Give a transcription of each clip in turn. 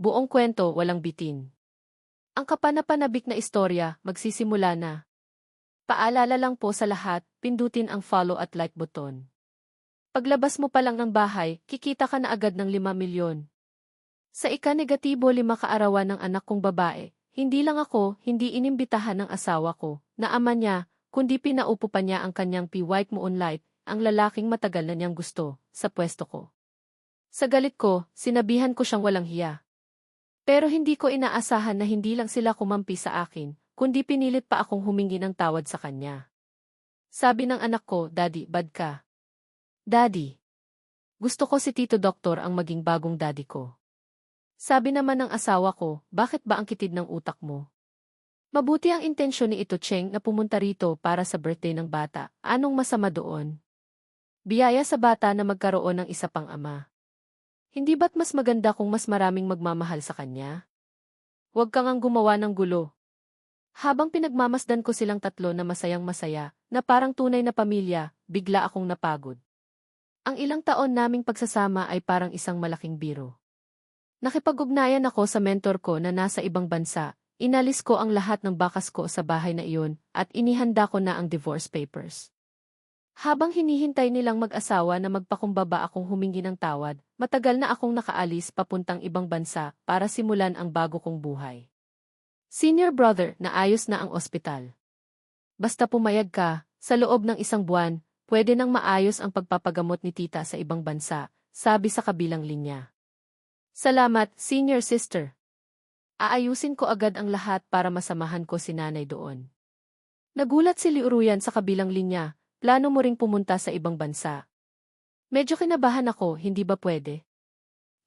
Buong kwento, walang bitin. Ang kapanapanabik na istorya, magsisimula na. Paalala lang po sa lahat, pindutin ang follow at like button. Paglabas mo pa lang ng bahay, kikita ka na agad ng 5 milyon. Sa ika-negatibo 5 kaarawan ng anak kong babae, hindi lang ako, hindi inimbitahan ng asawa ko, na ama niya, kundi pinaupo pa niya ang kanyang White Moonlight, ang lalaking matagal na niyang gusto, sa pwesto ko. Sa galit ko, sinabihan ko siyang walang hiya. Pero hindi ko inaasahan na hindi lang sila kumampi sa akin, kundi pinilit pa akong humingi ng tawad sa kanya. Sabi ng anak ko, Daddy, bad ka. Daddy, gusto ko si Tito Doktor ang maging bagong daddy ko. Sabi naman ng asawa ko, bakit ba ang kitid ng utak mo? Mabuti ang intensyon ni Ito Cheng na pumunta rito para sa birthday ng bata. Anong masama doon? Biyaya sa bata na magkaroon ng isa pang ama. Hindi ba't mas maganda kung mas maraming magmamahal sa kanya? Huwag kang ang gumawa ng gulo. Habang pinagmamasdan ko silang tatlo na masayang masaya, na parang tunay na pamilya, bigla akong napagod. Ang ilang taon naming pagsasama ay parang isang malaking biro. Nakipag-ugnayan ako sa mentor ko na nasa ibang bansa, inalis ko ang lahat ng bakas ko sa bahay na iyon, at inihanda ko na ang divorce papers. Habang hinihintay nilang mag-asawa na magpakumbaba akong humingi ng tawad, matagal na akong nakaalis papuntang ibang bansa para simulan ang bago kong buhay. Senior brother, naayos na ang ospital. Basta pumayag ka, sa loob ng 1 buwan, pwede nang maayos ang pagpapagamot ni tita sa ibang bansa, sabi sa kabilang linya. Salamat, senior sister. Aayusin ko agad ang lahat para masamahan ko si nanay doon. Nagulat si Liuruyan sa kabilang linya, plano mo ring pumunta sa ibang bansa. Medyo kinabahan ako, hindi ba pwede?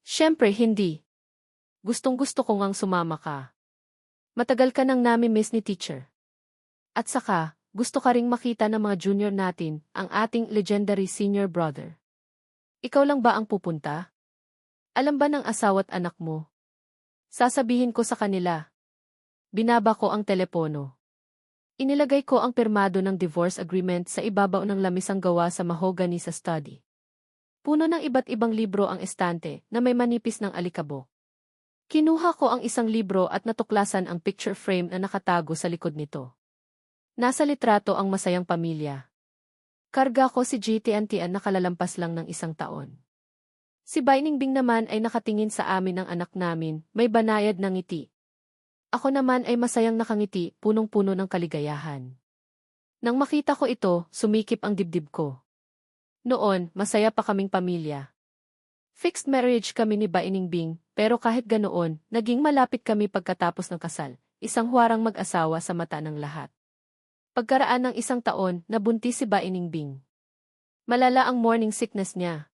Siyempre hindi. Gustong-gusto ko ngang sumama ka. Matagal ka nang nami-miss ni teacher. At saka, gusto ka ring makita ng mga junior natin, ang ating legendary senior brother. Ikaw lang ba ang pupunta? Alam ba ng asawa't anak mo? Sasabihin ko sa kanila. Binaba ko ang telepono. Inilagay ko ang pirmado ng divorce agreement sa ibabaw ng lamisang gawa sa mahogany sa study. Puno ng iba't ibang libro ang estante na may manipis ng alikabok. Kinuha ko ang isang libro at natuklasan ang picture frame na nakatago sa likod nito. Nasa litrato ang masayang pamilya. Karga ko si GTNTN na kalalampas lang ng 1 taon. Si Bainingbing naman ay nakatingin sa amin ng anak namin, may banayad ng ngiti. Ako naman ay masayang nakangiti, punong-puno ng kaligayahan. Nang makita ko ito, sumikip ang dibdib ko. Noon, masaya pa kaming pamilya. Fixed marriage kami ni Bainingbing, pero kahit ganoon, naging malapit kami pagkatapos ng kasal, isang huwarang mag-asawa sa mata ng lahat. Pagkaraan ng 1 taon, nabuntis si Bainingbing. Malala ang morning sickness niya.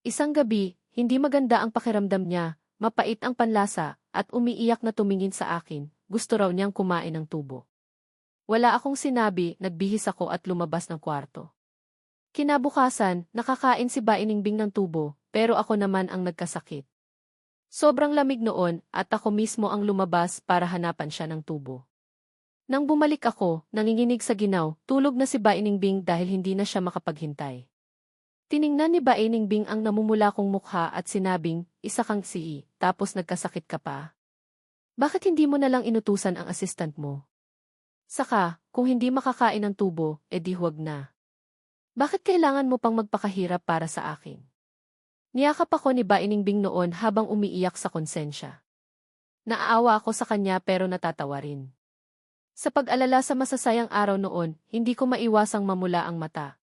Isang gabi, hindi maganda ang pakiramdam niya, mapait ang panlasa, at umiiyak na tumingin sa akin, gusto raw niyang kumain ng tubo. Wala akong sinabi, nagbihis ako at lumabas ng kwarto. Kinabukasan, nakakain si Bainingbing ng tubo, pero ako naman ang nagkasakit. Sobrang lamig noon, at ako mismo ang lumabas para hanapan siya ng tubo. Nang bumalik ako, nanginginig sa ginaw, tulog na si Bainingbing dahil hindi na siya makapaghintay. Tiningnan ni Bainingbing ang namumula kong mukha at sinabing, isa kang CE, tapos nagkasakit ka pa. Bakit hindi mo na lang inutusan ang assistant mo? Saka, kung hindi makakain ng tubo, edi huwag na. Bakit kailangan mo pang magpakahirap para sa akin? Niyakap ako ni Bainingbing noon habang umiiyak sa konsensya. Naaawa ako sa kanya pero natatawa rin. Sa pag-alala sa masasayang araw noon, hindi ko maiwasang mamula ang mata.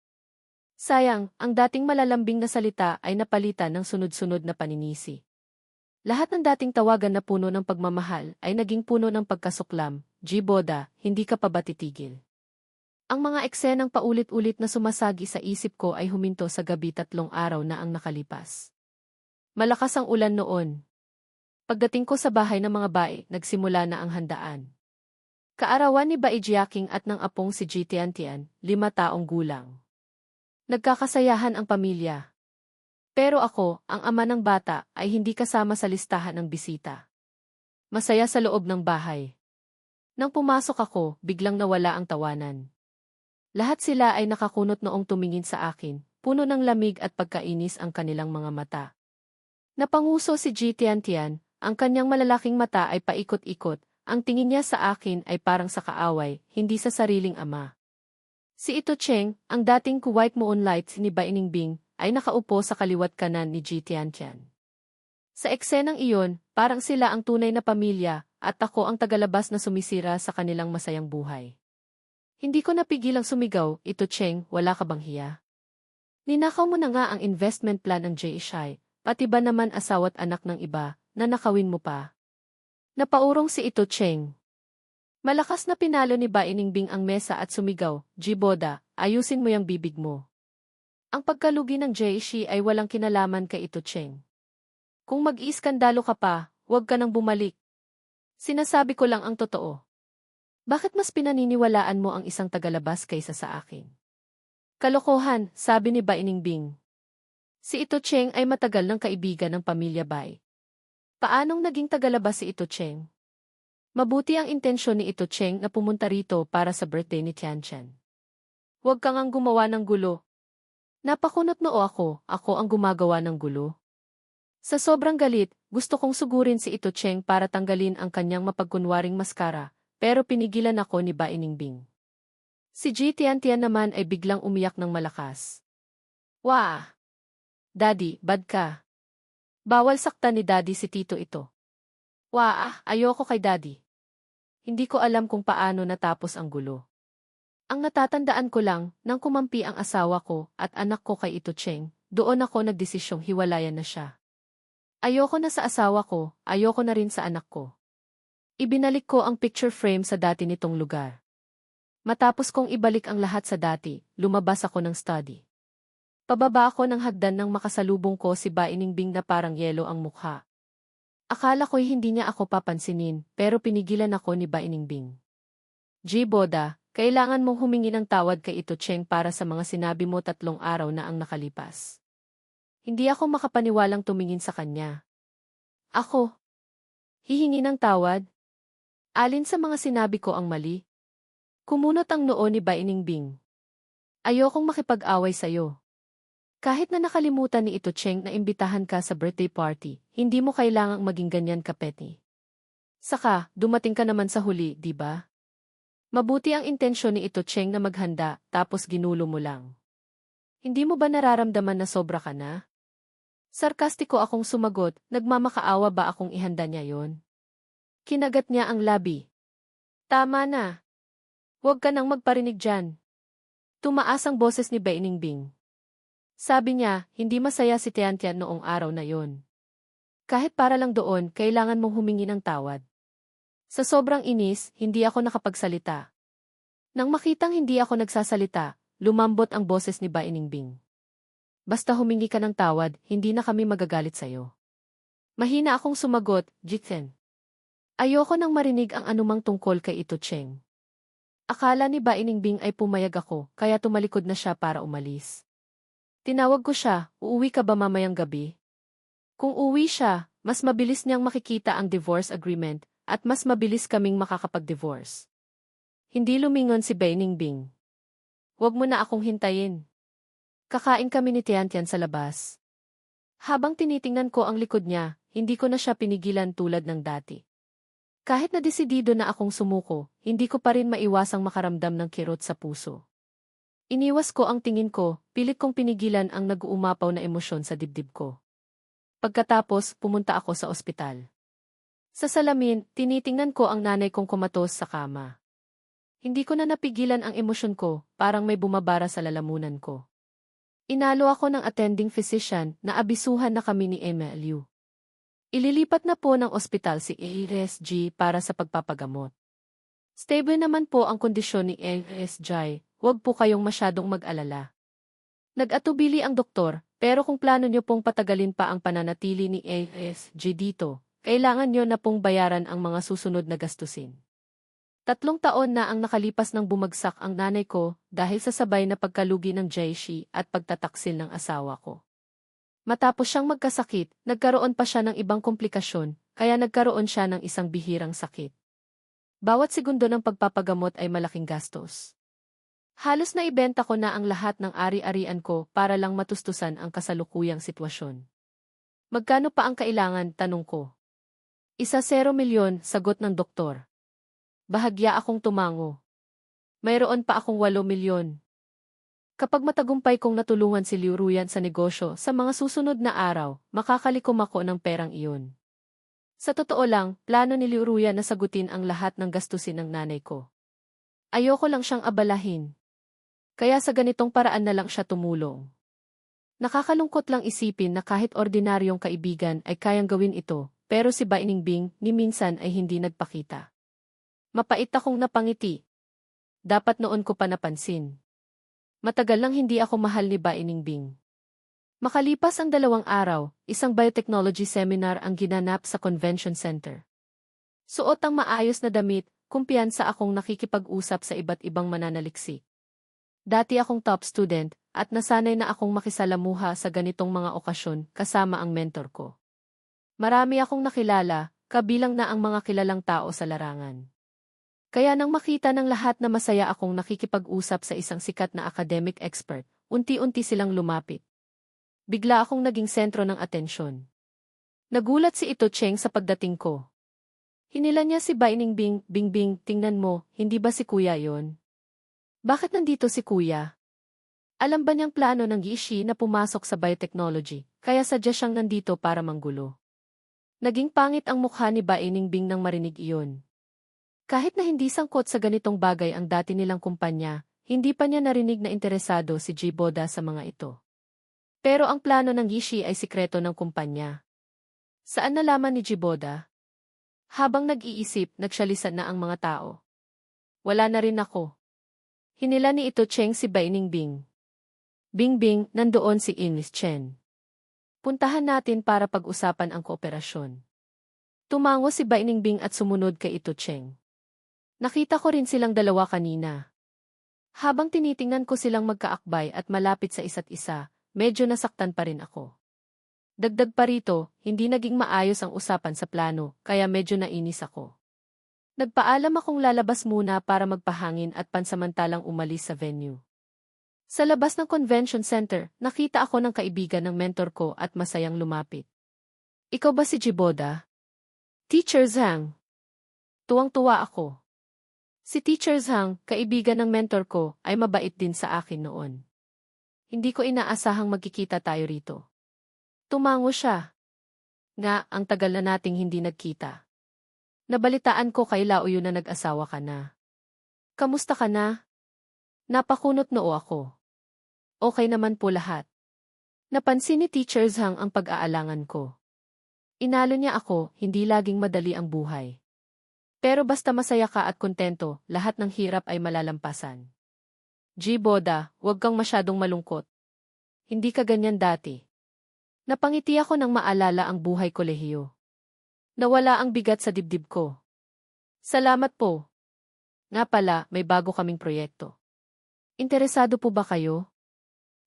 Sayang, ang dating malalambing na salita ay napalitan ng sunod-sunod na paninisi. Lahat ng dating tawagan na puno ng pagmamahal ay naging puno ng pagkasuklam, Boda, hindi ka pa ba titigil? Ang mga eksenang paulit-ulit na sumasagi sa isip ko ay huminto sa gabi 3 araw na ang nakalipas. Malakas ang ulan noon. Pagdating ko sa bahay ng mga bae, nagsimula na ang handaan. Kaarawan ni Baijiaking at ng apong si Jitiantian, 5 taong gulang. Nagkakasayahan ang pamilya. Pero ako, ang ama ng bata, ay hindi kasama sa listahan ng bisita. Masaya sa loob ng bahay. Nang pumasok ako, biglang nawala ang tawanan. Lahat sila ay nakakunot noong tumingin sa akin, puno ng lamig at pagkainis ang kanilang mga mata. Napanguso si Jitiantian, ang kanyang malalaking mata ay paikot-ikot, ang tingin niya sa akin ay parang sa kaaway, hindi sa sariling ama. Si Ito Cheng, ang dating Kuwait Moonlight ni Bai Ningbing, ay nakaupo sa kaliwat kanan ni Ji Tiantian. Sa eksenang iyon, parang sila ang tunay na pamilya, at ako ang tagalabas na sumisira sa kanilang masayang buhay. Hindi ko napigilang sumigaw, Ito Cheng, wala ka bang hiya? Ninakaw mo na nga ang investment plan ng Jay Shai, pati ba naman asawa't anak ng iba, na nakawin mo pa? Napaurong si Ito Cheng. Malakas na pinalo ni Bai Ningbing ang mesa at sumigaw, Jiboda, ayusin mo yung bibig mo. Ang pagkalugi ng Jay Shi ay walang kinalaman kay Ito Cheng. Kung mag-iiskandalo ka pa, huwag ka nang bumalik. Sinasabi ko lang ang totoo. Bakit mas pinaniniwalaan mo ang isang tagalabas kaysa sa akin? Kalokohan, sabi ni Bai Ningbing. Si Ito Cheng ay matagal ng kaibigan ng pamilya Bai. Paanong naging tagalabas si Ito Cheng? Mabuti ang intensyon ni Ito Cheng na pumunta rito para sa birthday ni Tiantian. Huwag kang ang gumawa ng gulo. Napakunot noo ako ang gumagawa ng gulo. Sa sobrang galit, gusto kong sugurin si Ito Cheng para tanggalin ang kanyang mapagkunwaring maskara, pero pinigilan ako ni Bai Ningbing. Si Ji Tiantian naman ay biglang umiyak ng malakas. Wah! Daddy, bad ka. Bawal saktan ni Daddy si Tito ito. Wah, ayoko kay Daddy. Hindi ko alam kung paano natapos ang gulo. Ang natatandaan ko lang, nang kumampi ang asawa ko at anak ko kay Ito Cheng, doon ako nagdesisyong hiwalayan na siya. Ayoko na sa asawa ko, ayoko na rin sa anak ko. Ibinalik ko ang picture frame sa dati nitong lugar. Matapos kong ibalik ang lahat sa dati, lumabas ako ng study. Pababa ako ng hagdan nang makasalubong ko si Bai Ningbing na parang yelo ang mukha. Akala ko'y hindi niya ako papansinin, pero pinigilan ako ni Bai Ningbing. Jiboda, kailangan mong humingi ng tawad kay Ito Cheng para sa mga sinabi mo 3 araw na ang nakalipas. Hindi ako makapaniwalang tumingin sa kanya. Ako? Hihingi ng tawad? Alin sa mga sinabi ko ang mali? Kumunot ang noo ni Bai Ningbing. Ayokong makipag-away sa'yo. Kahit na nakalimutan ni Ito Cheng na imbitahan ka sa birthday party, hindi mo kailangang maging ganyan ka petty. Saka, dumating ka naman sa huli, di ba? Mabuti ang intensyon ni Ito Cheng na maghanda, tapos ginulo mo lang. Hindi mo ba nararamdaman na sobra ka na? Sarkastiko akong sumagot, nagmamakaawa ba akong ihanda niya yon? Kinagat niya ang labi. Tama na. Huwag ka nang magparinig dyan. Tumaas ang boses ni Bai Ningbing. Sabi niya, hindi masaya si Tiantian noong araw na yon. Kahit para lang doon, kailangan mong humingi ng tawad. Sa sobrang inis, hindi ako nakapagsalita. Nang makitang hindi ako nagsasalita, lumambot ang boses ni Bai Ningbing. Basta humingi ka ng tawad, hindi na kami magagalit sa'yo. Mahina akong sumagot, Jitsen. Ayoko nang marinig ang anumang tungkol kay Ito Cheng. Akala ni Bai Ningbing ay pumayag ako, kaya tumalikod na siya para umalis. Tinawag ko siya, uuwi ka ba mamayang gabi? Kung uwi siya, mas mabilis niyang makikita ang divorce agreement, at mas mabilis kaming makakapag-divorce. Hindi lumingon si Bai Ningbing. Huwag mo na akong hintayin. Kakain kami ni Tiantian sa labas. Habang tinitingnan ko ang likod niya, hindi ko na siya pinigilan tulad ng dati. Kahit na desidido na akong sumuko, hindi ko pa rin maiwasang makaramdam ng kirot sa puso. Iniwas ko ang tingin ko, pilit kong pinigilan ang nag-uumapaw na emosyon sa dibdib ko. Pagkatapos, pumunta ako sa ospital. Sa salamin, tinitingnan ko ang nanay kong kumatos sa kama. Hindi ko na napigilan ang emosyon ko, parang may bumabara sa lalamunan ko. Inalo ako ng attending physician na abisuhan na kami ni MLU. Ililipat na po ng ospital si ASG para sa pagpapagamot. Stable naman po ang kondisyon ni ASG, huwag po kayong masyadong mag-alala. Nag-atubili ang doktor, pero kung plano niyo pong patagalin pa ang pananatili ni ASG dito, kailangan niyo na pong bayaran ang mga susunod na gastusin. 3 taon na ang nakalipas nang bumagsak ang nanay ko dahil sa sabay na pagkalugi ng Jaishi at pagtataksil ng asawa ko. Matapos siyang magkasakit, nagkaroon pa siya ng ibang komplikasyon, kaya nagkaroon siya ng isang bihirang sakit. Bawat segundo ng pagpapagamot ay malaking gastos. Halos na ibenta ko na ang lahat ng ari-arian ko para lang matustusan ang kasalukuyang sitwasyon. Magkano pa ang kailangan, tanong ko. 1 milyon, sagot ng doktor. Bahagya akong tumango. Mayroon pa akong 8 milyon. Kapag matagumpay kong natulungan si Liu Ruyan sa negosyo sa mga susunod na araw, makakalikom ako ng perang iyon. Sa totoo lang, plano ni Liu Ruyan na sagutin ang lahat ng gastusin ng nanay ko. Ayoko lang siyang abalahin. Kaya sa ganitong paraan na lang siya tumulong. Nakakalungkot lang isipin na kahit ordinaryong kaibigan ay kayang gawin ito, pero si Bai Ningbing ni minsan ay hindi nagpakita. Mapait akong napangiti. Dapat noon ko pa napansin. Matagal lang hindi ako mahal ni Bai Ningbing. Makalipas ang 2 araw, isang biotechnology seminar ang ginanap sa convention center. Suot ang maayos na damit, kumpiyansa akong nakikipag-usap sa iba't ibang mananaliksik. Dati akong top student, at nasanay na akong makisalamuha sa ganitong mga okasyon kasama ang mentor ko. Marami akong nakilala, kabilang na ang mga kilalang tao sa larangan. Kaya nang makita ng lahat na masaya akong nakikipag-usap sa isang sikat na academic expert, unti-unti silang lumapit. Bigla akong naging sentro ng atensyon. Nagulat si Ito Cheng sa pagdating ko. Hinila niya si Bai Ningbing, Bingbing, tingnan mo, hindi ba si kuya yon? Bakit nandito si kuya? Alam ba niyang plano ng Gishi na pumasok sa biotechnology, kaya sadya siyang nandito para manggulo? Naging pangit ang mukha ni Bai Ningbing nang marinig iyon. Kahit na hindi sangkot sa ganitong bagay ang dati nilang kumpanya, hindi pa niya narinig na interesado si Jiboda sa mga ito. Pero ang plano ng Gishi ay sikreto ng kumpanya. Saan nalaman ni Jiboda? Habang nag-iisip, nagsyalisan na ang mga tao. Wala na rin ako. Hinila ni Ito Cheng si Bai Ningbing. Bingbing, nandoon si Ines Chen. Puntahan natin para pag-usapan ang kooperasyon. Tumango si Bai Ningbing at sumunod kay Ito Cheng. Nakita ko rin silang dalawa kanina. Habang tinitingnan ko silang magkaakbay at malapit sa isa't isa, medyo nasaktan pa rin ako. Dagdag pa rito, hindi naging maayos ang usapan sa plano, kaya medyo nainis ako. Nagpaalam akong lalabas muna para magpahangin at pansamantalang umalis sa venue. Sa labas ng convention center, nakita ako ng kaibigan ng mentor ko at masayang lumapit. Ikaw ba si Jiboda? Teacher Zhang. Tuwang-tuwa ako. Si Teacher Zhang, kaibigan ng mentor ko, ay mabait din sa akin noon. Hindi ko inaasahang magkikita tayo rito. Tumango siya. Nga, ang tagal na nating hindi nagkita. Nabalitaan ko kay Laoyu na nag-asawa ka na. Kamusta ka na? Napakunot noo ako. Okay naman po lahat. Napansin ni Teacher Zhang ang pag-aalangan ko. Inalo niya ako, hindi laging madali ang buhay. Pero basta masaya ka at kontento, lahat ng hirap ay malalampasan. Jiboda, huwag kang masyadong malungkot. Hindi ka ganyan dati. Napangiti ako nang maalala ang buhay kolehiyo. Nawala ang bigat sa dibdib ko. Salamat po. Nga pala, may bago kaming proyekto. Interesado po ba kayo?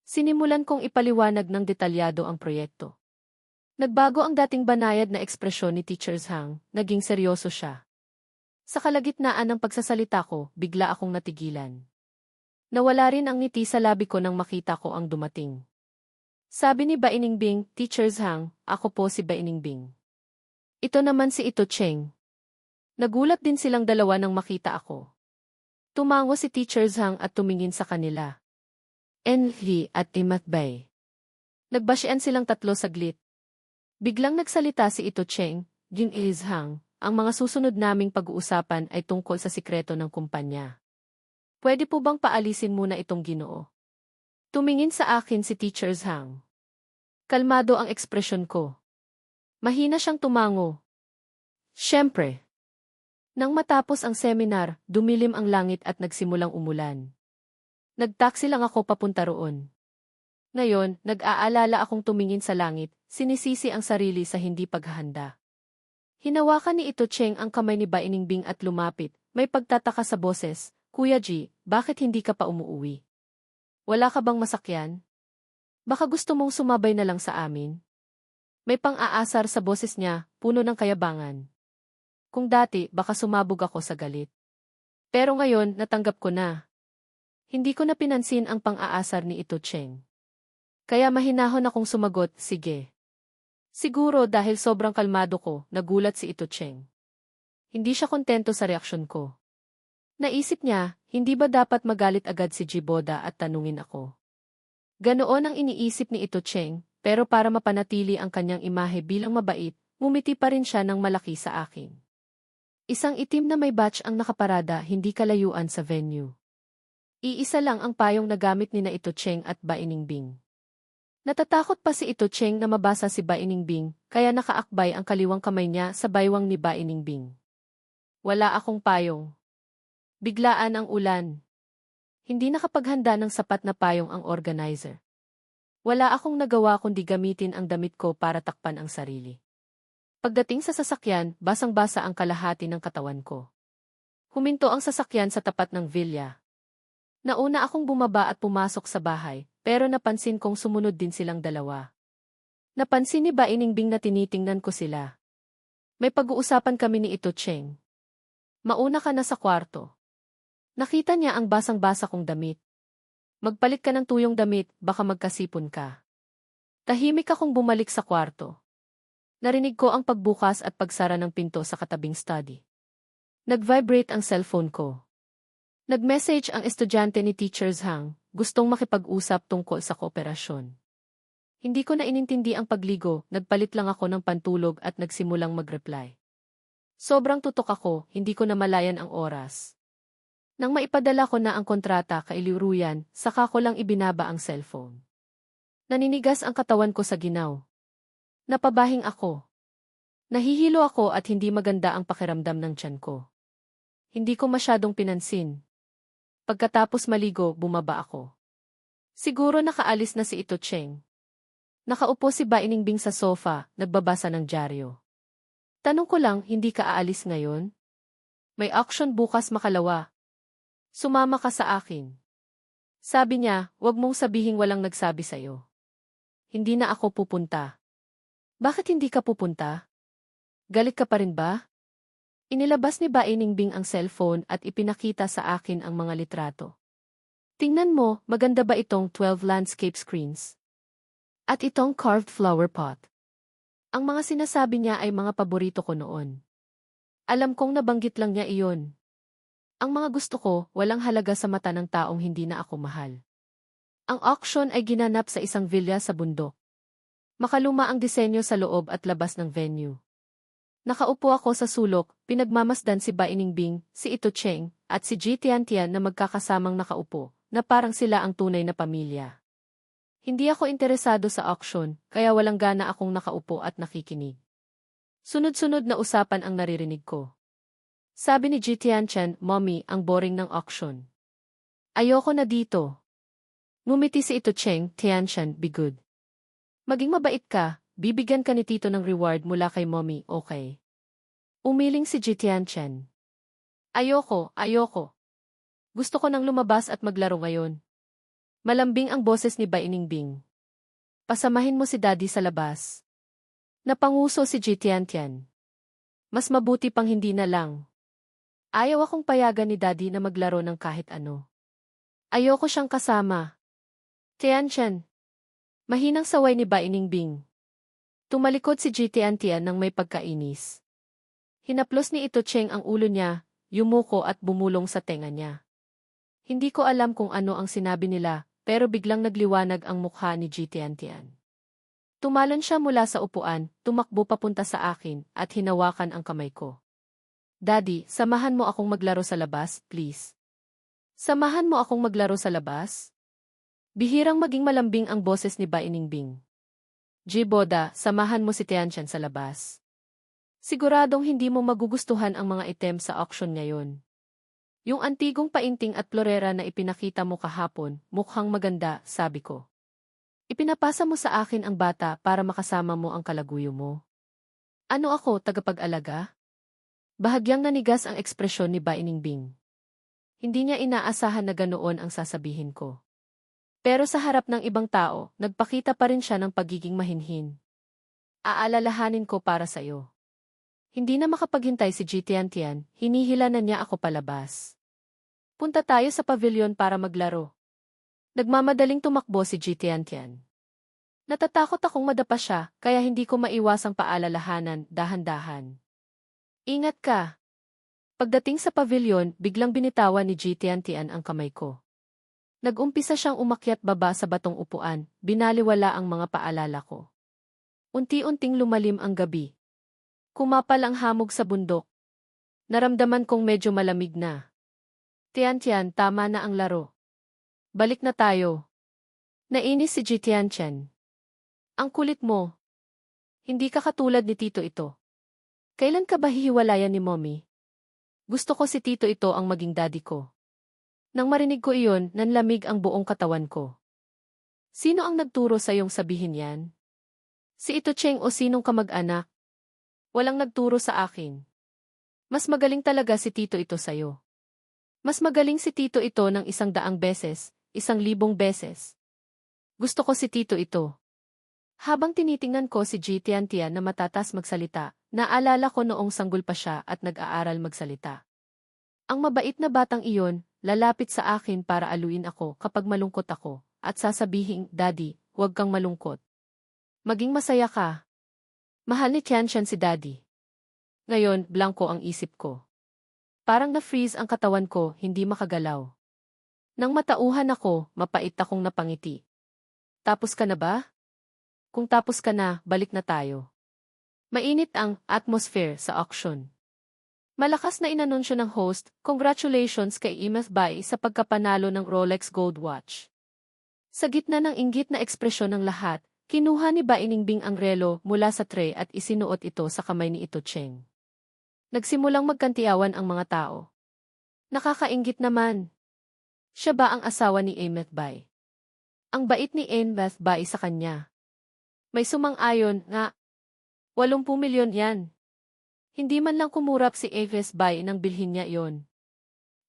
Sinimulan kong ipaliwanag ng detalyado ang proyekto. Nagbago ang dating banayad na ekspresyon ni Teacher Zhang, naging seryoso siya. Sa kalagitnaan ng pagsasalita ko, bigla akong natigilan. Nawala rin ang ngiti sa labi ko nang makita ko ang dumating. Sabi ni Bai Ningbing, Teacher Zhang, ako po si Bai Ningbing. Ito naman si Ito Cheng. Nagulat din silang dalawa nang makita ako. Tumango si Teacher Zhang at tumingin sa kanila. Enli at Imat Bai. Nagbasyan silang tatlo saglit. Biglang nagsalita si Ito Cheng, Jin Zhang. Ang mga susunod naming pag-uusapan ay tungkol sa sikreto ng kumpanya. Pwede po bang paalisin muna itong Ginoo? Tumingin sa akin si Teacher Zhang. Kalmado ang ekspresyon ko. Mahina siyang tumango. Siyempre. Nang matapos ang seminar, dumilim ang langit at nagsimulang umulan. Nagtaksi lang ako papunta roon. Ngayon, nag-aalala akong tumingin sa langit, sinisisi ang sarili sa hindi paghahanda. Hinawakan ni Ito Cheng ang kamay ni Bai Ningbing at lumapit, may pagtataka sa boses, Kuya Ji, bakit hindi ka pa umuuwi? Wala ka bang masakyan? Baka gusto mong sumabay na lang sa amin? May pang-aasar sa boses niya, puno ng kayabangan. Kung dati, baka sumabog ako sa galit. Pero ngayon, natanggap ko na. Hindi ko na pinansin ang pang-aasar ni Ito Cheng. Kaya mahinahon akong sumagot, sige. Siguro dahil sobrang kalmado ko, nagulat si Ito Cheng. Hindi siya kontento sa reaksyon ko. Naisip niya, hindi ba dapat magalit agad si Jiboda at tanungin ako? Ganoon ang iniisip ni Ito Cheng, pero para mapanatili ang kanyang imahe bilang mabait, ngumiti pa rin siya ng malaki sa akin. Isang itim na may batch ang nakaparada hindi kalayuan sa venue. Iisa lang ang payong nagamit ni na Ito Cheng at Ba Iningbing. Natatakot pa si Ito Cheng na mabasa si Ba Iningbing, kaya nakaakbay ang kaliwang kamay niya sa baywang ni Ba Iningbing. Wala akong payong. Biglaan ang ulan. Hindi nakapaghanda ng sapat na payong ang organizer. Wala akong nagawa kundi gamitin ang damit ko para takpan ang sarili. Pagdating sa sasakyan, basang-basa ang kalahati ng katawan ko. Huminto ang sasakyan sa tapat ng villa. Nauna akong bumaba at pumasok sa bahay, pero napansin kong sumunod din silang dalawa. Napansin ni Ba Iningbing na tinitingnan ko sila. May pag-uusapan kami ni Ito Cheng. Mauna ka na sa kwarto. Nakita niya ang basang-basa kong damit. Magpalit ka ng tuyong damit, baka magkasipon ka. Tahimik akong bumalik sa kwarto. Narinig ko ang pagbukas at pagsara ng pinto sa katabing study. Nag-vibrate ang cellphone ko. Nag-message ang estudyante ni Teacher Zhang, gustong makipag-usap tungkol sa kooperasyon. Hindi ko na inintindi ang pagligo, nagpalit lang ako ng pantulog at nagsimulang mag-reply. Sobrang tutok ako, hindi ko namalayan ang oras. Nang maipadala ko na ang kontrata kay Liruyan, saka ko lang ibinaba ang cellphone. Naninigas ang katawan ko sa ginaw. Napabahing ako. Nahihilo ako at hindi maganda ang pakiramdam ng tiyan ko. Hindi ko masyadong pinansin. Pagkatapos maligo, bumaba ako. Siguro nakaalis na si Ito Cheng. Nakaupo si Ba Iningbing sa sofa, nagbabasa ng dyaryo. Tanong ko lang, hindi ka aalis ngayon? May auction bukas makalawa. Sumama ka sa akin. Sabi niya, wag mong sabihing walang nagsabi sa'yo. Hindi na ako pupunta. Bakit hindi ka pupunta? Galit ka pa rin ba? Inilabas ni Ba Iningbing ang cellphone at ipinakita sa akin ang mga litrato. Tingnan mo, maganda ba itong 12 landscape screens? At itong carved flower pot. Ang mga sinasabi niya ay mga paborito ko noon. Alam kong nabanggit lang niya iyon. Ang mga gusto ko, walang halaga sa mata ng taong hindi na ako mahal. Ang auction ay ginanap sa isang villa sa bundok. Makaluma ang disenyo sa loob at labas ng venue. Nakaupo ako sa sulok, pinagmamasdan si Ba Iningbing, si Ito Cheng, at si Ji Tiantian na magkakasamang nakaupo, na parang sila ang tunay na pamilya. Hindi ako interesado sa auction, kaya walang gana akong nakaupo at nakikinig. Sunod-sunod na usapan ang naririnig ko. Sabi ni Ji Tiantian, Mommy, ang boring ng auction. Ayoko na dito. Ngumiti si Ito Cheng, Tiantian, be good. Maging mabait ka, bibigyan ka ni Tito ng reward mula kay Mommy, okay? Umiling si Ji Tiantian. Ayoko. Gusto ko nang lumabas at maglaro ngayon. Malambing ang boses ni Ba Iningbing. Pasamahin mo si Daddy sa labas. Napanguso si Ji Tiantian. Mas mabuti pang hindi na lang. Ayaw akong payagan ni Daddy na maglaro ng kahit ano. Ayoko siyang kasama. Tiantian. Mahinang saway ni Ba Iningbing. Tumalikod si Ji Tiantian nang may pagkainis. Hinaplos ni Ito Cheng ang ulo niya, yumuko at bumulong sa tenga niya. Hindi ko alam kung ano ang sinabi nila, pero biglang nagliwanag ang mukha ni Ji Tiantian. Tumalon siya mula sa upuan, tumakbo papunta sa akin, at hinawakan ang kamay ko. Daddy, samahan mo akong maglaro sa labas, please. Samahan mo akong maglaro sa labas? Bihirang maging malambing ang boses ni Ba Iningbing. Jiboda, samahan mo si Tiantian sa labas. Siguradong hindi mo magugustuhan ang mga item sa auction ngayon. Yung antigong painting at florera na ipinakita mo kahapon, mukhang maganda, sabi ko. Ipinapasa mo sa akin ang bata para makasama mo ang kalaguyo mo. Ano ako, tagapag-alaga? Bahagyang nanigas ang ekspresyon ni Ba Iningbing. Hindi niya inaasahan na ganoon ang sasabihin ko. Pero sa harap ng ibang tao, nagpakita pa rin siya ng pagiging mahinhin. Aalalahanin ko para sa'yo. Hindi na makapaghintay si Ji Tiantian, hinihila na niya ako palabas. Punta tayo sa pavilion para maglaro. Nagmamadaling tumakbo si Ji Tiantian. Natatakot akong madapa siya, kaya hindi ko maiwasang paalalahanan, dahan-dahan. Ingat ka. Pagdating sa pavilion, biglang binitawan ni Ji Tiantian ang kamay ko. Nag-umpisa siyang umakyat baba sa batong upuan, binaliwala ang mga paalala ko. Unti-unting lumalim ang gabi. Kumapal ang hamog sa bundok. Naramdaman kong medyo malamig na. Tiantian, tama na ang laro. Balik na tayo. Nainis si Ji Tiantian. Ang kulit mo. Hindi ka katulad ni Tito ito. Kailan ka ba hihiwalayan ni Mommy? Gusto ko si Tito ito ang maging daddy ko. Nang marinig ko iyon, nanlamig ang buong katawan ko. Sino ang nagturo sa iyong sabihin yan? Si Ito Cheng o sinong kamag-anak? Walang nagturo sa akin. Mas magaling talaga si Tito ito sa'yo. Mas magaling si Tito ito ng 100 beses, 1,000 beses. Gusto ko si Tito ito. Habang tinitingnan ko si Ji Tiantian na matatas magsalita, naalala ko noong sanggol pa siya at nag-aaral magsalita. Ang mabait na batang iyon, lalapit sa akin para aluin ako kapag malungkot ako, at sasabihin, Daddy, huwag kang malungkot. Maging masaya ka. Mahal ni Tiantian si Daddy. Ngayon, blanko ang isip ko. Parang na-freeze ang katawan ko, hindi makagalaw. Nang matauhan ako, mapait akong napangiti. Tapos ka na ba? Kung tapos ka na, balik na tayo. Mainit ang atmosphere sa auction. Malakas na inanunsyo ng host, congratulations kay Imeth Bai sa pagkapanalo ng Rolex Gold Watch. Sa gitna ng inggit na ekspresyon ng lahat, kinuha ni Bai Ningbing ang relo mula sa tray at isinuot ito sa kamay ni Ito Cheng. Nagsimulang magkantiyawan ang mga tao. Nakakainggit naman. Siya ba ang asawa ni Imeth Bai? Ang bait ni Imeth Bai sa kanya. May sumang-ayon nga, 80 milyon yan. Hindi man lang kumurap si Imeth Bai nang bilhin niya iyon.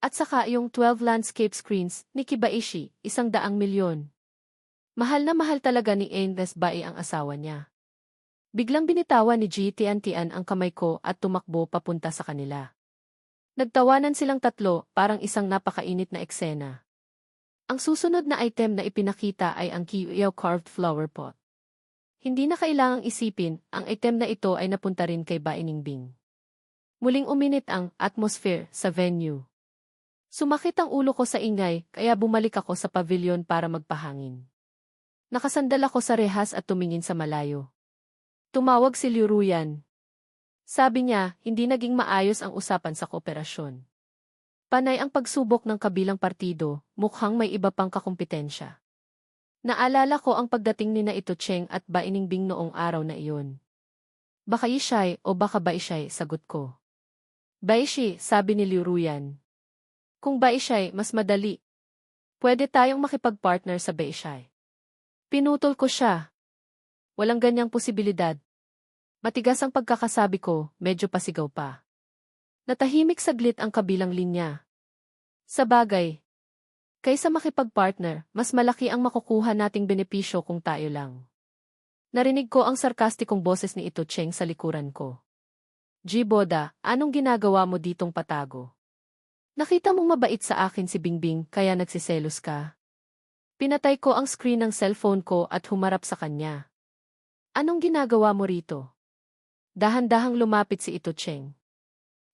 At saka yung 12 landscape screens ni Kibaishi, 100 milyon. Mahal na mahal talaga ni Imeth Bai ang asawa niya. Biglang binitawan ni Ji Tiantian ang kamay ko at tumakbo papunta sa kanila. Nagtawanan silang tatlo, parang isang napakainit na eksena. Ang susunod na item na ipinakita ay ang Kiyao carved flower pot. Hindi na kailangang isipin, ang item na ito ay napunta rin kay Bai Ningbing. Muling uminit ang atmosphere sa venue. Sumakit ang ulo ko sa ingay, kaya bumalik ako sa pavilion para magpahangin. Nakasandal ako sa rehas at tumingin sa malayo. Tumawag si Liu Ruyan. Sabi niya, hindi naging maayos ang usapan sa kooperasyon. Panay ang pagsubok ng kabilang partido, mukhang may iba pang kakumpetensya. Naalala ko ang pagdating ni na Ito Cheng at Bai Ningbing noong araw na iyon. Baka Ishai o baka Baishai, sagot ko. Baishi, sabi ni Liu Ruyan. Kung Baishai, mas madali. Pwede tayong makipag-partner sa Baishai. Pinutol ko siya. Walang ganyang posibilidad. Matigas ang pagkakasabi ko, medyo pasigaw pa. Natahimik saglit ang kabilang linya. Sa bagay, kaysa makipag-partner, mas malaki ang makukuha nating benepisyo kung tayo lang. Narinig ko ang sarkastikong boses ni Ito Cheng sa likuran ko. Ji Boda, anong ginagawa mo ditong patago? Nakita mong mabait sa akin si Bingbing kaya nagsiselos ka? Pinatay ko ang screen ng cellphone ko at humarap sa kanya. Anong ginagawa mo rito? Dahan-dahang lumapit si Ito Cheng.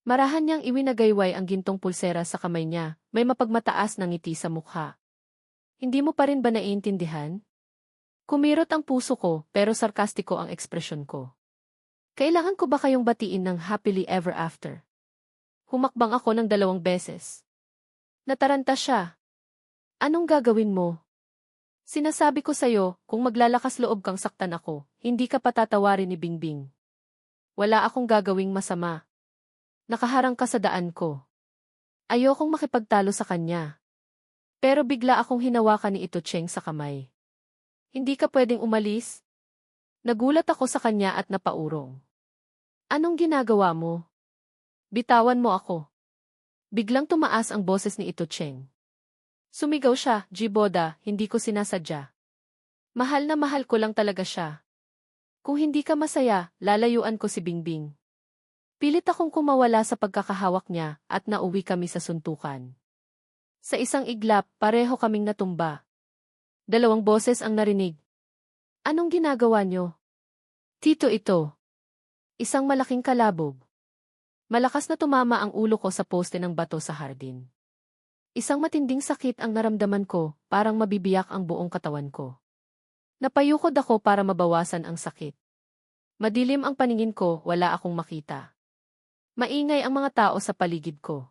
Marahan niyang iwinagayway ang gintong pulsera sa kamay niya, may mapagmataas na ngiti sa mukha. Hindi mo pa rin ba naiintindihan? Kumirot ang puso ko, pero sarkastiko ang ekspresyon ko. Kailangan ko ba kayong batiin ng happily ever after? Humakbang ako ng 2 beses. Nataranta siya. Anong gagawin mo? Sinasabi ko sa'yo, kung maglalakas loob kang saktan ako, hindi ka patatawarin ni Bingbing. Wala akong gagawing masama. Nakaharang ka sa daan ko. Ayokong makipagtalo sa kanya. Pero bigla akong hinawakan ni Ito Cheng sa kamay. Hindi ka pwedeng umalis? Nagulat ako sa kanya at napaurong. Anong ginagawa mo? Bitawan mo ako. Biglang tumaas ang boses ni Ito Cheng. Sumigaw siya, Ji Boda, hindi ko sinasadya. Mahal na mahal ko lang talaga siya. Kung hindi ka masaya, lalayuan ko si Bingbing. Pilit akong kumawala sa pagkakahawak niya at nauwi kami sa suntukan. Sa isang iglap, pareho kaming natumba. 2 boses ang narinig. Anong ginagawa niyo? Tito ito. Isang malaking kalabog. Malakas na tumama ang ulo ko sa poste ng bato sa hardin. Isang matinding sakit ang naramdaman ko, parang mabibiyak ang buong katawan ko. Napayukod ako para mabawasan ang sakit. Madilim ang paningin ko, wala akong makita. Maingay ang mga tao sa paligid ko.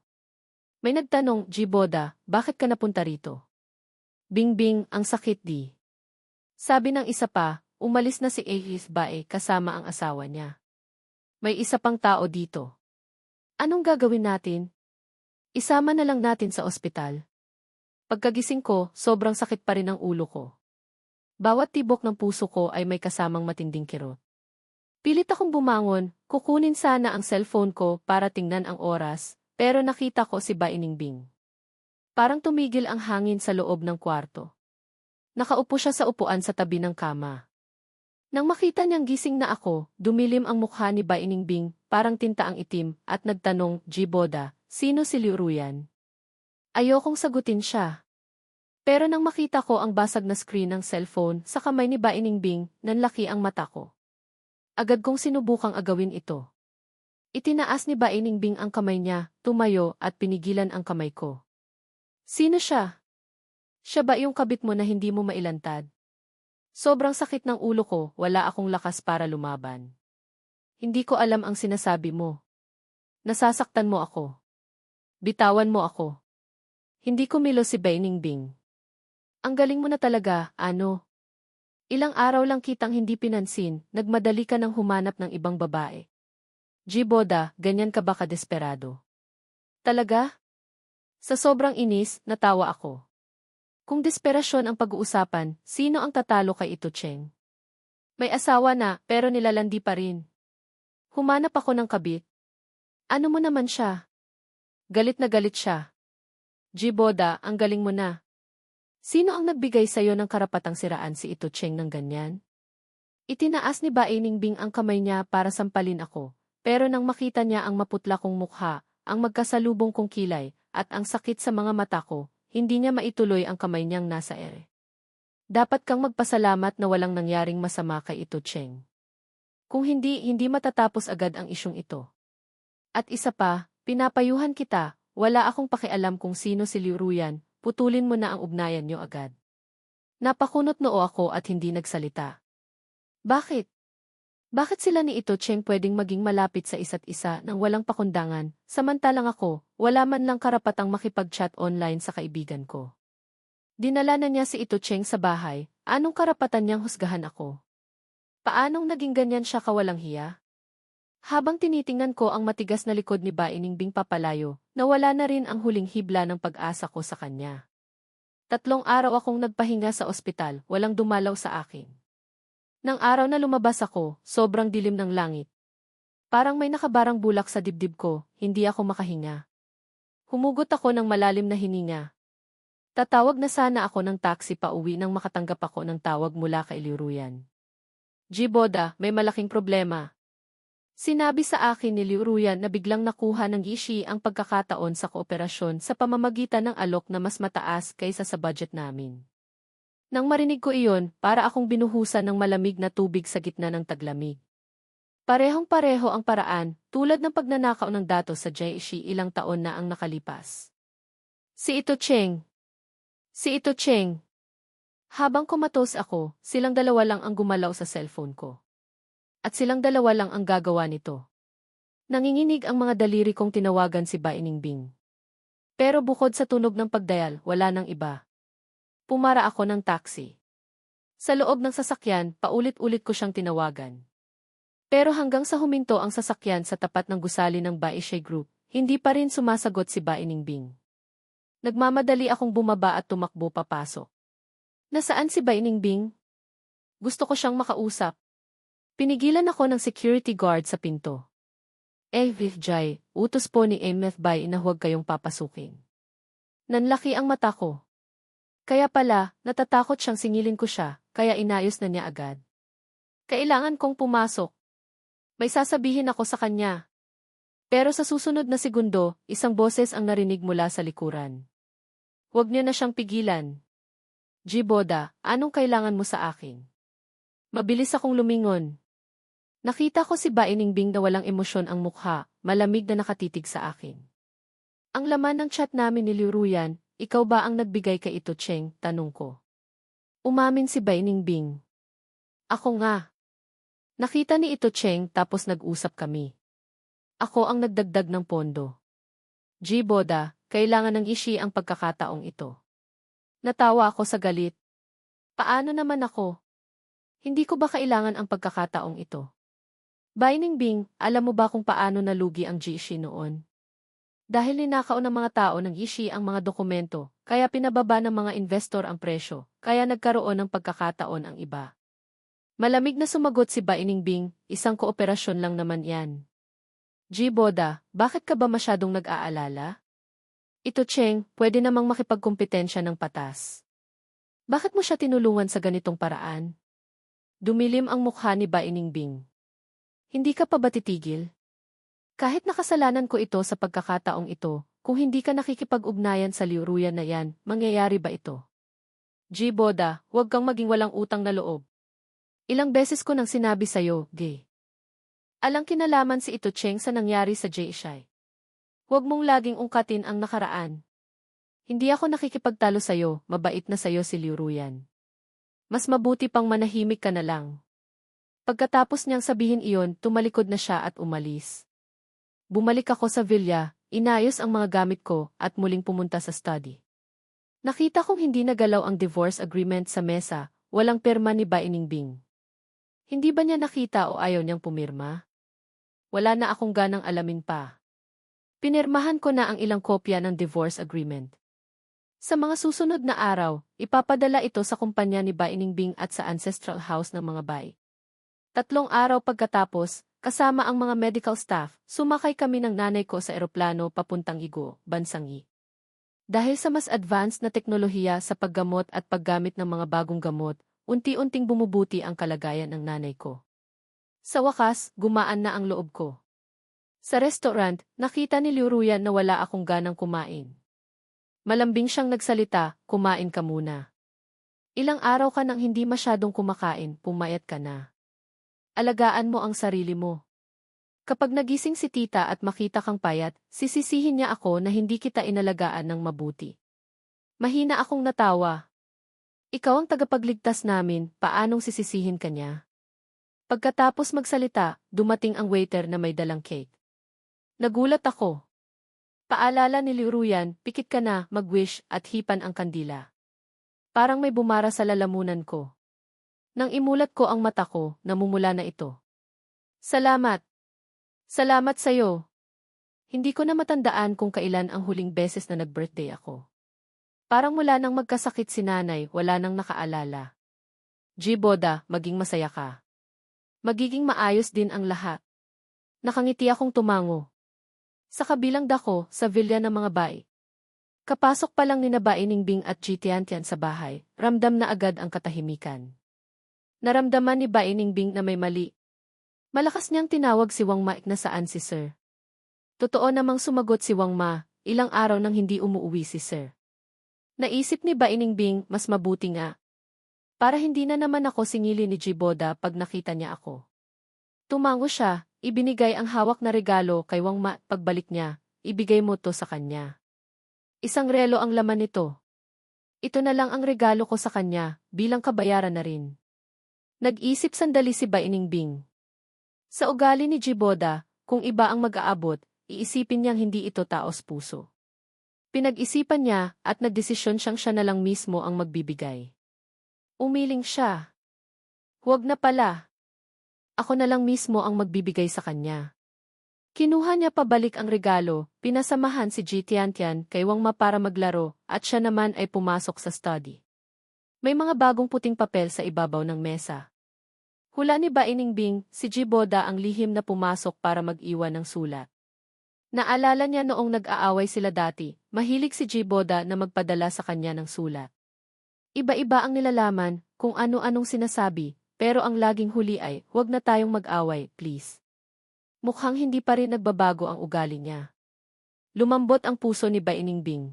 May nagtanong, Jiboda, bakit ka napunta rito? Bingbing, ang sakit di. Sabi ng isa pa, umalis na si Ahis Bae kasama ang asawa niya. May isa pang tao dito. Anong gagawin natin? Isama na lang natin sa ospital. Pagkagising ko, sobrang sakit pa rin ang ulo ko. Bawat tibok ng puso ko ay may kasamang matinding kirot. Pilit akong bumangon, kukunin sana ang cellphone ko para tingnan ang oras, pero nakita ko si Bainingbing. Parang tumigil ang hangin sa loob ng kwarto. Nakaupo siya sa upuan sa tabi ng kama. Nang makita niyang gising na ako, dumilim ang mukha ni Bainingbing, parang tinta ang itim, at nagtanong, Jiboda, sino si Liu Ruyan? Ayokong sagutin siya. Pero nang makita ko ang basag na screen ng cellphone sa kamay ni Bainingbing, nanlaki ang mata ko. Agad kong sinubukang agawin ito. Itinaas ni Bainingbing ang kamay niya, tumayo at pinigilan ang kamay ko. Sino siya? Siya ba yung kabit mo na hindi mo mailantad? Sobrang sakit ng ulo ko, wala akong lakas para lumaban. Hindi ko alam ang sinasabi mo. Nasasaktan mo ako. Bitawan mo ako. Hindi kumilos si Bainingbing. Ang galing mo na talaga, ano? Ilang araw lang kitang hindi pinansin, nagmadali ka nang humanap ng ibang babae. Jiboda, ganyan ka ba kadesperado? Talaga? Sa sobrang inis, natawa ako. Kung desperasyon ang pag-uusapan, sino ang tatalo kay Ito Cheng? May asawa na, pero nilalandi pa rin. Humanap ako ng kabit. Ano mo naman siya? Galit na galit siya. Jiboda, ang galing mo na. Sino ang nagbigay sa'yo ng karapatang siraan si Ito Cheng ng ganyan? Itinaas ni Bainingbing ang kamay niya para sampalin ako, pero nang makita niya ang maputla kong mukha, ang magkasalubong kong kilay, at ang sakit sa mga mata ko, hindi niya maituloy ang kamay niyang nasa ere. Dapat kang magpasalamat na walang nangyaring masama kay Ito Cheng. Kung hindi matatapos agad ang isyong ito. At isa pa, pinapayuhan kita, wala akong pakialam kung sino si Liu Ruyan, putulin mo na ang ugnayan niyo agad. Napakunot noo ako at hindi nagsalita. Bakit? Bakit sila ni Ito Cheng pwedeng maging malapit sa isa't isa nang walang pakundangan, samantalang ako, wala man lang karapatang makipag-chat online sa kaibigan ko? Dinala na niya si Ito Cheng sa bahay, anong karapatan niyang husgahan ako? Paanong naging ganyan siya kawalang hiya? Habang tinitingnan ko ang matigas na likod ni Bainingbing papalayo, nawala na rin ang huling hibla ng pag-asa ko sa kanya. 3 araw akong nagpahinga sa ospital, walang dumalaw sa akin. Nang araw na lumabas ako, sobrang dilim ng langit. Parang may nakabarang bulak sa dibdib ko, hindi ako makahinga. Humugot ako ng malalim na hininga. Tatawag na sana ako ng taxi pa uwi nang makatanggap ako ng tawag mula kay Liu Ruyan. Jiboda, may malaking problema. Sinabi sa akin ni Liu Ruyan na biglang nakuha ng Gishi ang pagkakataon sa kooperasyon sa pamamagitan ng alok na mas mataas kaysa sa budget namin. Nang marinig ko iyon, para akong binuhusan ng malamig na tubig sa gitna ng taglamig. Parehong-pareho ang paraan, tulad ng pagnanakaw ng datos sa Jishi ilang taon na ang nakalipas. Si Ito Cheng. Si Ito Cheng. Habang kumatos ako, silang dalawa lang ang gumalaw sa cellphone ko. At silang dalawa lang ang gagawa nito. Nanginginig ang mga daliri kong tinawagan si Bainingbing. Pero bukod sa tunog ng pagdayal, wala nang iba. Pumara ako ng taxi. Sa loob ng sasakyan, paulit-ulit ko siyang tinawagan. Pero hanggang sa huminto ang sasakyan sa tapat ng gusali ng Baishe Group, hindi pa rin sumasagot si Bainingbing. Nagmamadali akong bumaba at tumakbo papasok. Nasaan si Bainingbing? Gusto ko siyang makausap. Pinigilan ako ng security guard sa pinto. Vijay, utos po ni MF Bai na huwag kayong papasukin. Nanlaki ang mata ko. Kaya pala, natatakot siyang singilin ko siya, kaya inayos na niya agad. Kailangan kong pumasok. May sasabihin ako sa kanya. Pero sa susunod na segundo, isang boses ang narinig mula sa likuran. Huwag niyo na siyang pigilan. Jiboda, anong kailangan mo sa akin? Mabilis akong lumingon. Nakita ko si Bainingbing na walang emosyon ang mukha, malamig na nakatitig sa akin. Ang laman ng chat namin ni Liu Ruyan, ikaw ba ang nagbigay kay Ito Cheng, tanong ko. Umamin si Bainingbing. Ako nga. Nakita ni Ito Cheng tapos nag-usap kami. Ako ang nagdagdag ng pondo. Boda, kailangan ng Ishi ang pagkakataong ito. Natawa ako sa galit. Paano naman ako? Hindi ko ba kailangan ang pagkakataong ito? Bainingbing, alam mo ba kung paano nalugi ang Ishi noon? Dahil ninakaw ng mga tao ng Ishi ang mga dokumento, kaya pinababa ng mga investor ang presyo, kaya nagkaroon ng pagkakataon ang iba. Malamig na sumagot si Bainingbing, isang kooperasyon lang naman yan. Boda, bakit ka ba masyadong nag-aalala? Ito Cheng, pwede namang makipagkompetensya ng patas. Bakit mo siya tinulungan sa ganitong paraan? Dumilim ang mukha ni Bainingbing. Hindi ka pa ba titigil? Kahit nakasalanan ko ito sa pagkakataong ito, kung hindi ka nakikipag-ugnayan sa Liu Ruyan na yan, mangyayari ba ito? Boda, huwag kang maging walang utang na loob. Ilang beses ko nang sinabi sa'yo, gay. Alang kinalaman si Ito Cheng sa nangyari sa Jishai. Huwag mong laging ungkatin ang nakaraan. Hindi ako nakikipagtalo sa'yo, mabait na sa'yo si Liu Ruyan. Mas mabuti pang manahimik ka na lang. Pagkatapos niyang sabihin iyon, tumalikod na siya at umalis. Bumalik ako sa villa, inayos ang mga gamit ko, at muling pumunta sa study. Nakita kong hindi nagalaw ang divorce agreement sa mesa, walang pirma ni Bainingbing. Hindi ba niya nakita o ayaw niyang pumirma? Wala na akong ganang alamin pa. Pinirmahan ko na ang ilang kopya ng divorce agreement. Sa mga susunod na araw, ipapadala ito sa kumpanya ni Bainingbing at sa ancestral house ng mga Bai. 3 araw pagkatapos, kasama ang mga medical staff, sumakay kami ng nanay ko sa eroplano papuntang Igo, Bansang I. Dahil sa mas advanced na teknolohiya sa paggamot at paggamit ng mga bagong gamot, unti-unting bumubuti ang kalagayan ng nanay ko. Sa wakas, gumaan na ang loob ko. Sa restaurant, nakita ni Liu Ruyan na wala akong ganang kumain. Malambing siyang nagsalita, kumain ka muna. Ilang araw ka nang hindi masyadong kumakain, pumayat ka na. Alagaan mo ang sarili mo. Kapag nagising si tita at makita kang payat, sisisihin niya ako na hindi kita inalagaan ng mabuti. Mahina akong natawa. Ikaw ang tagapagligtas namin, paanong sisisihin ka niya? Pagkatapos magsalita, dumating ang waiter na may dalang cake. Nagulat ako. Paalala ni Liu Ruyan, pikit ka na, mag-wish at hipan ang kandila. Parang may bumara sa lalamunan ko. Nang imulat ko ang mata ko, namumula na ito. Salamat. Salamat sa'yo. Hindi ko na matandaan kung kailan ang huling beses na nag-birthday ako. Parang mula nang magkasakit si nanay, wala nang nakaalala. Boda, maging masaya ka. Magiging maayos din ang lahat. Nakangiti akong tumango. Sa kabilang dako, sa villa ng mga Bai. Kapasok pa lang ni na Bainingbing at Tiantian sa bahay, ramdam na agad ang katahimikan. Naramdaman ni Bainingbing na may mali. Malakas niyang tinawag si Wang Ma na saan si Sir. Totoo namang sumagot si Wang Ma, ilang araw nang hindi umuuwi si Sir. Naisip ni Bainingbing, mas mabuti nga. Para hindi na naman ako singili ni Boda pag nakita niya ako. Tumango siya, ibinigay ang hawak na regalo kay Wang Ma. Pagbalik niya, ibigay mo to sa kanya. Isang relo ang laman nito. Ito na lang ang regalo ko sa kanya, bilang kabayaran na rin. Nag-isip sandali si Bainingbing. Sa ugali ni Boda, kung iba ang mag-aabot, iisipin niyang hindi ito taos puso. Pinag-isipan niya at nagdesisyon siyang siya na lang mismo ang magbibigay. Umiling siya. Huwag na pala. Ako na lang mismo ang magbibigay sa kanya. Kinuha niya pabalik ang regalo, pinasamahan si Tiantian kay Wang Ma para maglaro, at siya naman ay pumasok sa study. May mga bagong puting papel sa ibabaw ng mesa. Hula ni Bainingbing, si Boda ang lihim na pumasok para mag-iwan ng sulat. Naalala niya noong nag-aaway sila dati, mahilig si Boda na magpadala sa kanya ng sulat. Iba-iba ang nilalaman, kung ano-anong sinasabi, pero ang laging huli ay, huwag na tayong mag-away, please. Mukhang hindi pa rin nagbabago ang ugali niya. Lumambot ang puso ni Bainingbing.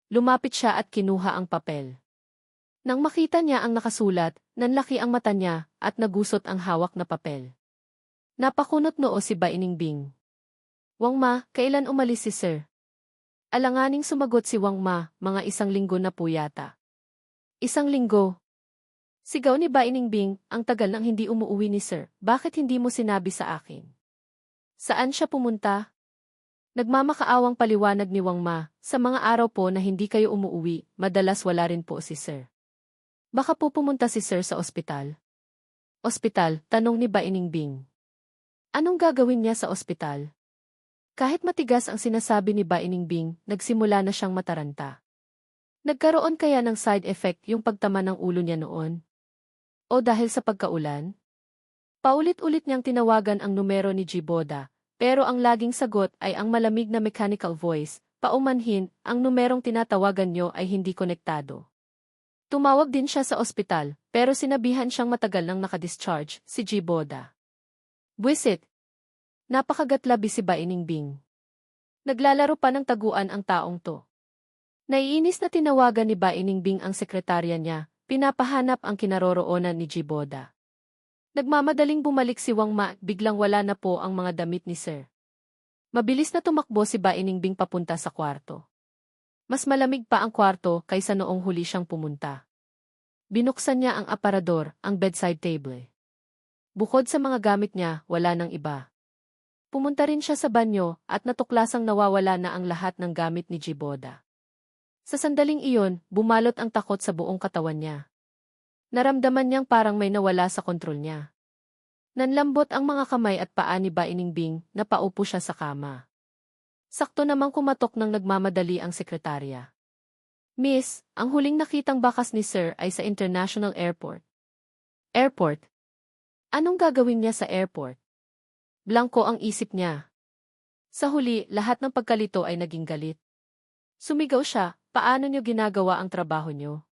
Lumapit siya at kinuha ang papel. Nang makita niya ang nakasulat, nanlaki ang mata niya at nagusot ang hawak na papel. Napakunot noo si Baining Bing. Wang Ma, kailan umalis si Sir? Alanganing sumagot si Wang Ma, mga 1 linggo na po yata. 1 linggo? Sigaw ni Baining Bing, ang tagal nang hindi umuuwi ni Sir, bakit hindi mo sinabi sa akin? Saan siya pumunta? Nagmamakaawang paliwanag ni Wang Ma, sa mga araw po na hindi kayo umuuwi, madalas wala rin po si Sir. Baka po pumunta si Sir sa ospital. Ospital, tanong ni Baining Bing. Anong gagawin niya sa ospital? Kahit matigas ang sinasabi ni Baining Bing, nagsimula na siyang mataranta. Nagkaroon kaya ng side effect yung pagtama ng ulo niya noon? O dahil sa pagkaulan? Paulit-ulit niyang tinawagan ang numero ni Jiboda, pero ang laging sagot ay ang malamig na mechanical voice, paumanhin, ang numerong tinatawagan niyo ay hindi konektado. Tumawag din siya sa ospital, pero sinabihan siyang matagal nang nakadischarge, si Jiboda. Buwisit! Napakagatlabi si Baining Bing. Naglalaro pa ng taguan ang taong to. Naiinis na tinawagan ni Baining Bing ang sekretarya niya, pinapahanap ang kinaroroonan ni Jiboda. Nagmamadaling bumalik si Wang Ma, biglang wala na po ang mga damit ni Sir. Mabilis na tumakbo si Baining Bing papunta sa kwarto. Mas malamig pa ang kwarto kaysa noong huli siyang pumunta. Binuksan niya ang aparador, ang bedside table. Bukod sa mga gamit niya, wala nang iba. Pumunta rin siya sa banyo at natuklasang nawawala na ang lahat ng gamit ni Jiboda. Sa sandaling iyon, bumalot ang takot sa buong katawan niya. Naramdaman niyang parang may nawala sa kontrol niya. Nanlambot ang mga kamay at paa ni Baining Bing, napaupo siya sa kama. Sakto namang kumatok ng nagmamadali ang sekretarya. Miss, ang huling nakitang bakas ni Sir ay sa International Airport. Airport? Anong gagawin niya sa airport? Blanko ang isip niya. Sa huli, lahat ng pagkalito ay naging galit. Sumigaw siya, paano niyo ginagawa ang trabaho niyo?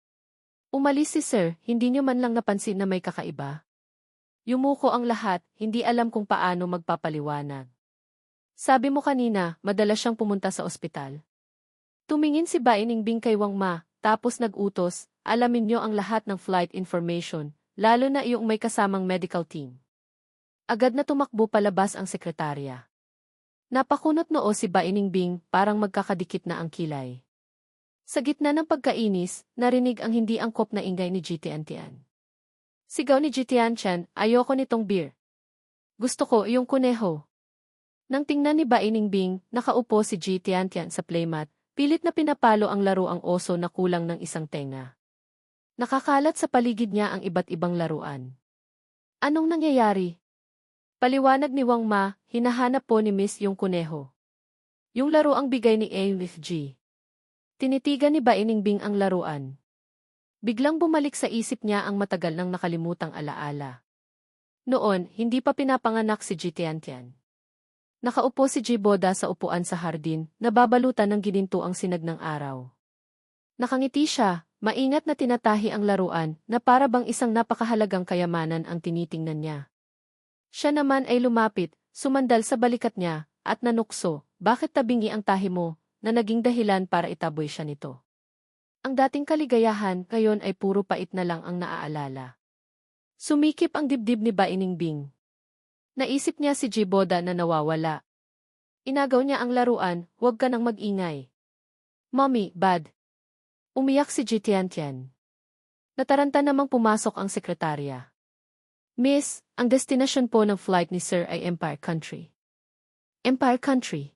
Umalis si Sir, hindi niyo man lang napansin na may kakaiba. Yumuko ang lahat, hindi alam kung paano magpapaliwanag. Sabi mo kanina, madalas siyang pumunta sa ospital. Tumingin si Baining Bing kay Wang Ma, tapos nag-utos, alamin niyo ang lahat ng flight information, lalo na iyong may kasamang medical team. Agad na tumakbo palabas ang sekretarya. Napakunot noo si Baining Bing, parang magkakadikit na ang kilay. Sa gitna ng pagkainis, narinig ang hindi angkop na ingay ni Jitian. Sigaw ni Jitian, ayoko nitong beer. Gusto ko yung kuneho. Nang tingnan ni Baining Bing, nakaupo si Jitian sa playmat, pilit na pinapalo ang laro ang oso na kulang ng isang tenga. Nakakalat sa paligid niya ang iba't ibang laruan. Anong nangyayari? Paliwanag ni Wang Ma, hinahanap po ni Miss yung kuneho. Yung laro ang bigay ni A with G. Tinitigan ni Baining Bing ang laruan. Biglang bumalik sa isip niya ang matagal nang nakalimutang alaala. Noon, hindi pa pinapanganak si Jitian. Nakaupo si Jiboda sa upuan sa hardin, nababalutan ng gininto ang sinag ng araw. Nakangiti siya, maingat na tinatahi ang laruan, na para bang isang napakahalagang kayamanan ang tinitingnan niya. Siya naman ay lumapit, sumandal sa balikat niya, at nanukso, bakit tabingi ang tahi mo, na naging dahilan para itaboy siya nito. Ang dating kaligayahan, ngayon ay puro pait na lang ang naaalala. Sumikip ang dibdib ni Baining Bing. Naisip niya si Jiboda na nawawala. Inagaw niya ang laruan, huwag ka nang mag-ingay. Mommy, bad. Umiyak si Jitian. Nataranta namang pumasok ang sekretarya. Miss, ang destinasyon po ng flight ni Sir ay Empire Country. Empire Country?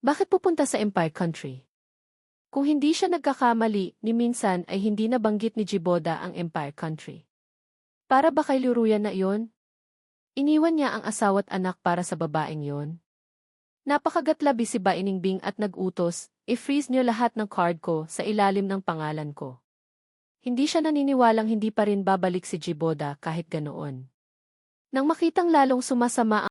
Bakit pupunta sa Empire Country? Kung hindi siya nagkakamali, ni minsan ay hindi nabanggit ni Jiboda ang Empire Country. Para ba kay luruyan na iyon? Iniwan niya ang asawa't anak para sa babaeng yon. Napakagatlabi si Baining Bing at nag-utos, i-freeze niyo lahat ng card ko sa ilalim ng pangalan ko. Hindi siya naniniwalang hindi pa rin babalik si Jiboda kahit ganoon. Nang makitang lalong sumasama